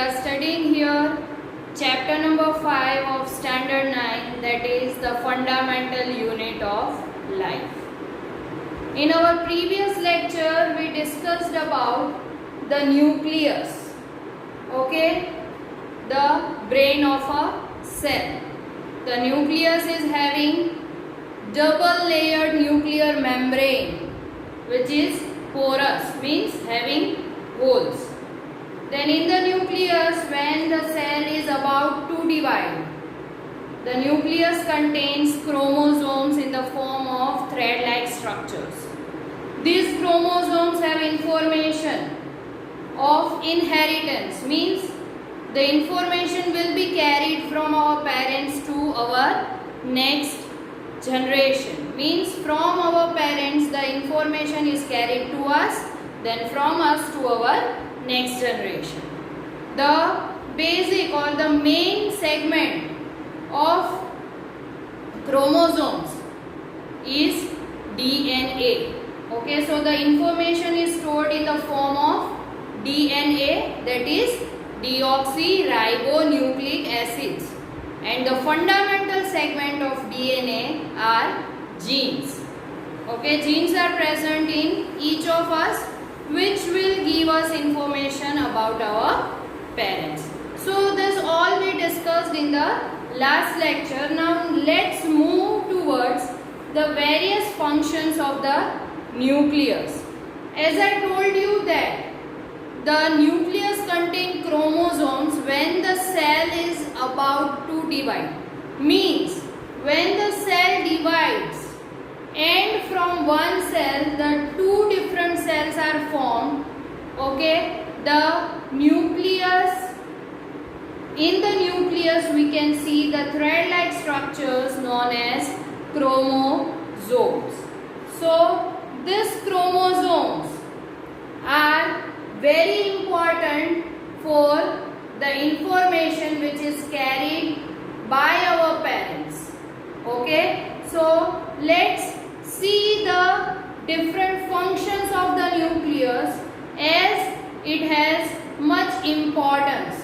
are studying here chapter number 5 of standard 9, that is the fundamental unit of life. In our previous lecture we discussed about the nucleus, okay, the brain of a cell. The nucleus is having double layered nuclear membrane, which is porous, means having holes. Then in the nucleus, when the cell is about to divide, the nucleus contains chromosomes in the form of thread-like structures. These chromosomes have information of inheritance, means the information will be carried from our parents to our next generation. Means from our parents the information is carried to us, then from us to our next generation. The basic or the main segment of chromosomes is DNA. Okay, so the information is stored in the form of DNA, that is deoxyribonucleic acids, and the fundamental segment of DNA are genes. Okay, genes are present in each of us, which will give us information about our parents. So this all we discussed in the last lecture. Now let's move towards the various functions of the nucleus. As I told you that the nucleus contains chromosomes when the cell is about to divide. Means when the cell divides and from one cell the two different cells are formed, okay, the nucleus, in the nucleus we can see the thread-like structures known as chromosomes. So these chromosomes are very important for the information which is carried by our parents. Okay, so let's see the different functions of the nucleus as it has much importance.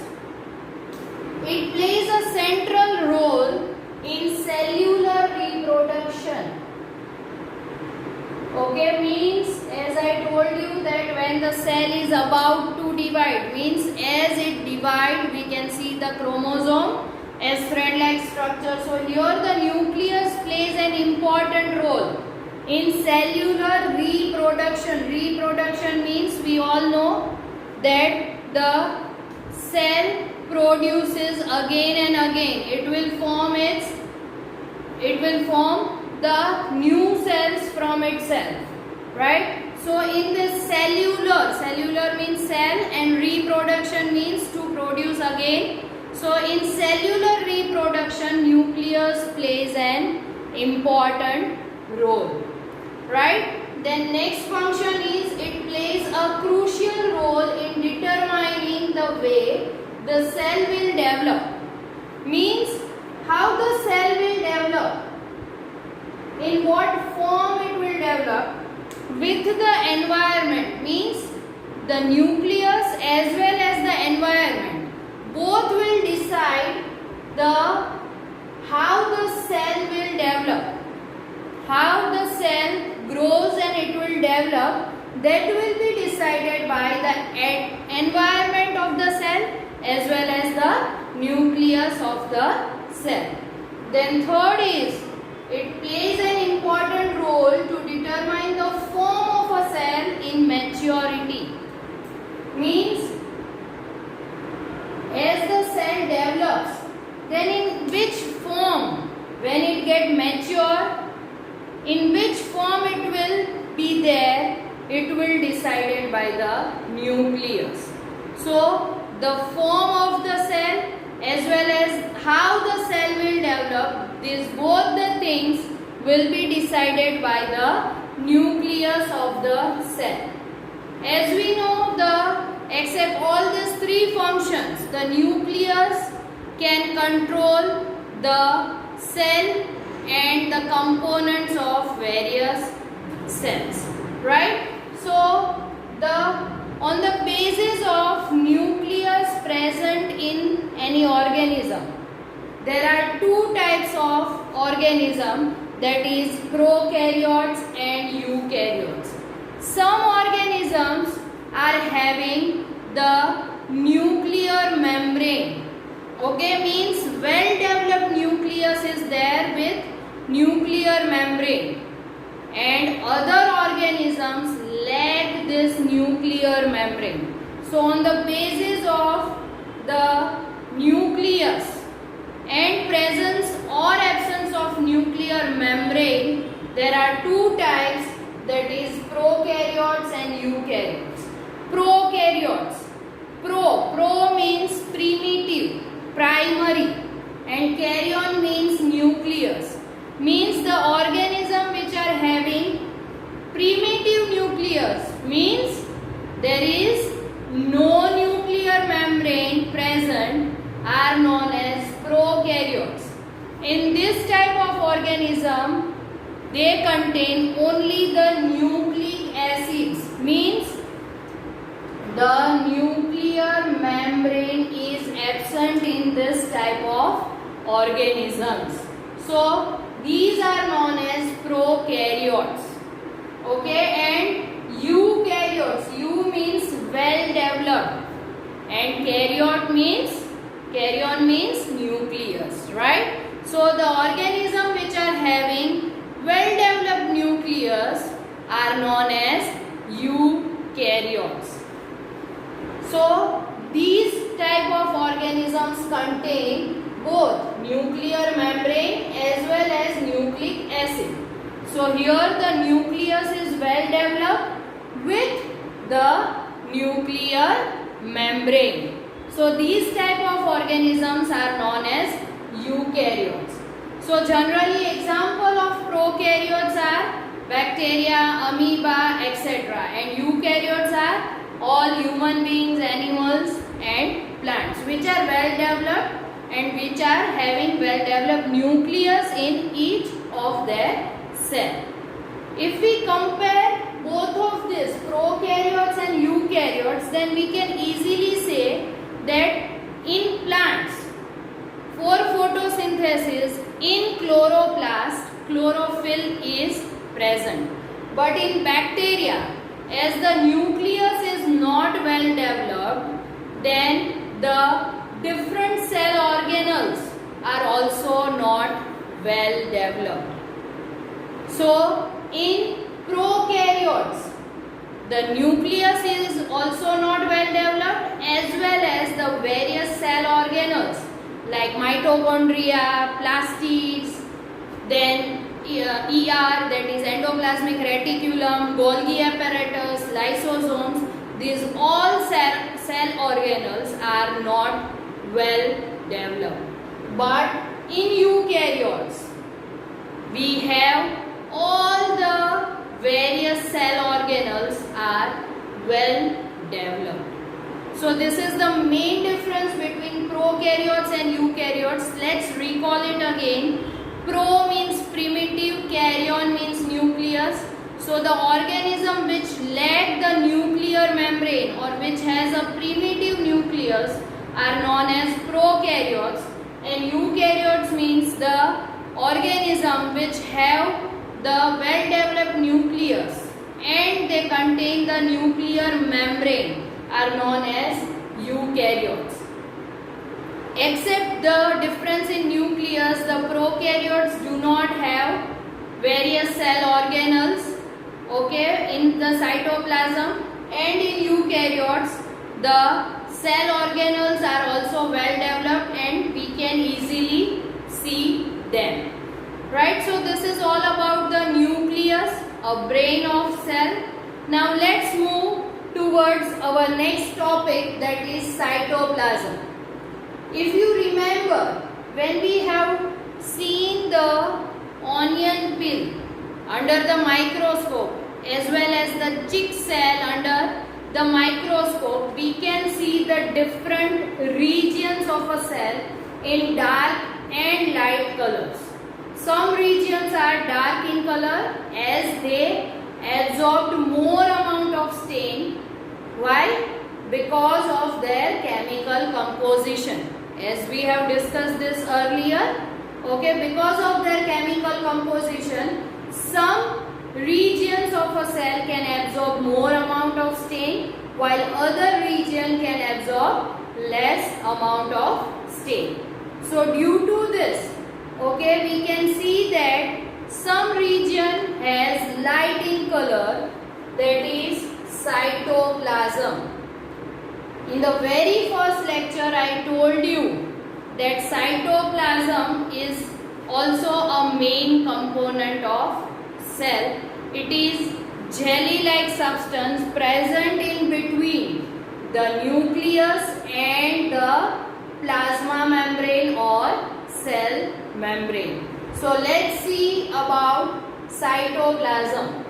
It plays a central role in cellular reproduction. Okay, means as I told you that when the cell is about to divide, means as it divides we can see the chromosome as thread-like structure. So here the nucleus plays an important role in cellular reproduction. Reproduction means we all know that the cell produces again and again. It will form the new cells from itself, right? So in this cellular means cell and reproduction means to produce again. So in cellular reproduction nucleus plays an important role, right? Then next function is it plays a crucial role in determining the way the cell will develop. Means how the cell will develop, in what form it will develop with the environment. Means the nucleus as well as the environment both will decide how the cell will develop, how the cell grows and it will develop. That will be decided by the environment of the cell as well as the nucleus of the cell. Then third is it plays an important role to determine the form of a cell in maturity. Means as the cell develops, then in which form, when it gets mature, in which form it will be there, it will be decided by the nucleus. So the form of the cell as well as how the cell will develop, these both the things will be decided by the nucleus of the cell. As we know, except all these three functions, the nucleus can control the cell and the components of various cells, right? So on the basis of nucleus present in any organism, there are two types of organism, that is prokaryotes and eukaryotes. Some organisms are having the nuclear membrane. Okay, means well developed nucleus is there with nuclear membrane, and other organisms lack this nuclear membrane. So on the basis of the nucleus and presence or absence of nuclear membrane, there are two types, that is prokaryotes and eukaryotes. Prokaryotes, pro means primitive, primary, and karyon means nucleus, means the organism which are having primitive nucleus, means there is no nuclear membrane present, are known as prokaryotes. In this type of organism, they contain only the nucleic acids, means the nuclear membrane is absent in this type of organisms. So these are known as prokaryotes. Okay, and eukaryotes, eu means well developed and karyon means nucleus, right? So the organism which are having well developed nucleus are known as eukaryotes. So these type of organisms contain both nuclear membrane as well as nucleic acid. So here the nucleus is well developed with the nuclear membrane. So these type of organisms are known as eukaryotes. So generally example of prokaryotes are bacteria, amoeba, etc. And eukaryotes are all human beings, animals and plants which are well developed and which are having well developed nucleus in each of their cell. If we compare both of these prokaryotes and eukaryotes, then we can easily say that in plants, for photosynthesis, in chloroplast, chlorophyll is present. But in bacteria, as the nucleus is not well developed, then the different cell organelles are also not well developed. So in prokaryotes, the nucleus is also not well developed, as well as the various cell organelles like mitochondria, plastids, then ER, that is endoplasmic reticulum, Golgi apparatus, lysosomes, these all cell organelles are not well developed. But in eukaryotes, we have all the various cell organelles are well developed. So this is the main difference between prokaryotes and eukaryotes. Let's recall it again. Pro means primitive, karyon means nucleus. So the organism which lack the nuclear membrane or which has a primitive nucleus are known as prokaryotes, and eukaryotes means the organism which have the well developed nucleus and they contain the nuclear membrane are known as eukaryotes. Except the difference in nucleus, the prokaryotes do not have various cell organelles, okay, in the cytoplasm, and in eukaryotes the cell organelles are also well developed and we can easily see them. Right, so this is all about the nucleus, a brain of cell. Now let's move towards our next topic, that is cytoplasm. If you remember, when we have seen the onion peel under the microscope as well as the chick cell under the microscope, we can see the different regions of a cell in dark and light colors. Some regions are dark in color as they absorbed more amount of stain. Why? Because of their chemical chemical composition. As we have discussed this earlier, okay, because of their chemical composition, some regions of a cell can absorb more amount of stain, while other region can absorb less amount of stain. So due to this, okay, we can see that some region has light in color, that is cytoplasm. In the very first lecture I told you that cytoplasm is also a main component of cell. It is jelly-like substance present in between the nucleus and the plasma membrane or cell membrane. So let's see about cytoplasm.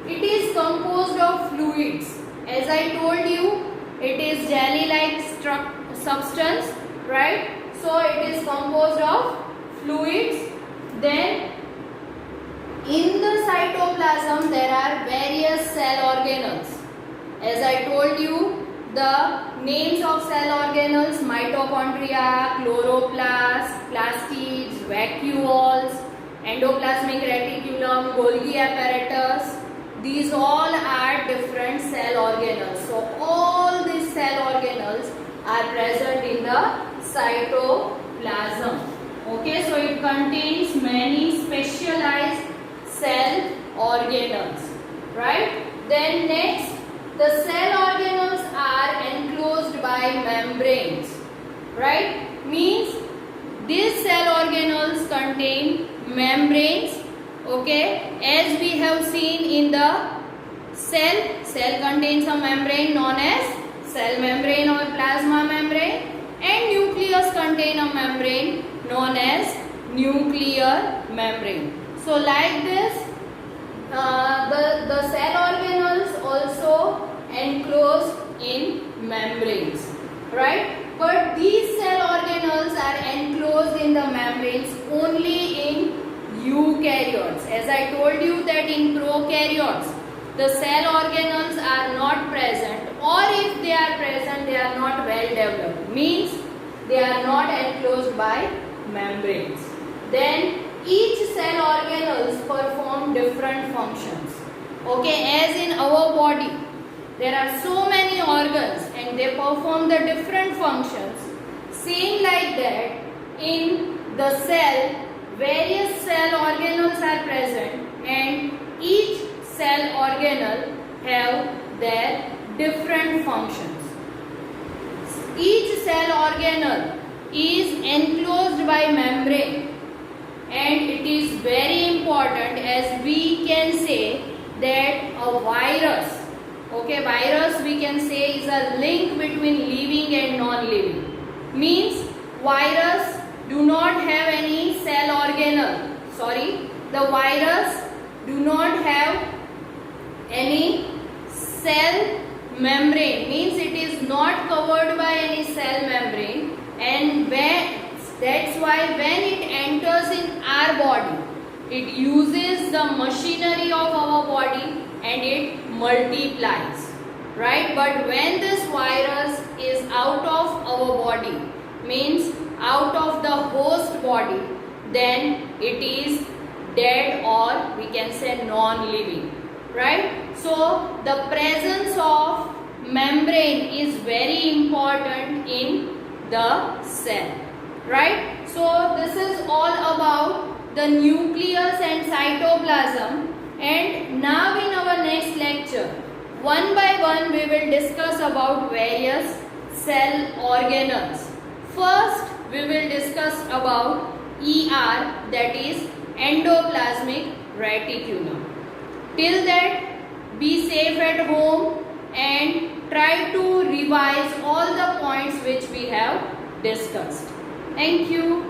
It is composed of fluids. As I told you, it is jelly-like substance, right? So it is composed of fluids. Then in the cytoplasm there are various cell organelles. As I told you, the names of cell organelles: mitochondria, chloroplast, plastids, vacuoles, endoplasmic reticulum, Golgi apparatus. These all are different cell organelles. So all these cell organelles are present in the cytoplasm. Okay, so it contains many specialized cell organelles, right? Then next, the cell organelles are enclosed by membranes, right? Means these cell organelles contain membranes. Okay, as we have seen in the cell contains a membrane known as cell membrane or plasma membrane, and nucleus contain a membrane known as nuclear membrane. So like this, the cell organelles also enclosed in membranes, right? But these cell organelles are enclosed in the membranes only in eukaryotes. As I told you that in prokaryotes, the cell organelles are not present, or if they are present, they are not well developed. Means they are not enclosed by membranes. Then each cell organelles perform different functions. Okay, as in our body, there are so many organs and they perform the different functions. Same like that, in the cell, various cell organelles are present, and each cell organelle have their different functions. Each cell organelle is enclosed by membrane, and it is very important, as we can say that a virus, okay, virus we can say is a link between living and non-living. Means virus do not have any cell organelle. The virus do not have any cell membrane. Means it is not covered by any cell membrane, and that's why when it enters in our body, it uses the machinery of our body and it multiplies, right? But when this virus is out of our body, means out of the host body, then it is dead, or we can say non-living, right? So the presence of membrane is very important in the cell, right? So this is all about the nucleus and cytoplasm, and now in our next lecture, one by one we will discuss about various cell organelles. First we will discuss about ER, that is endoplasmic reticulum. Till that, be safe at home and try to revise all the points which we have discussed. Thank you.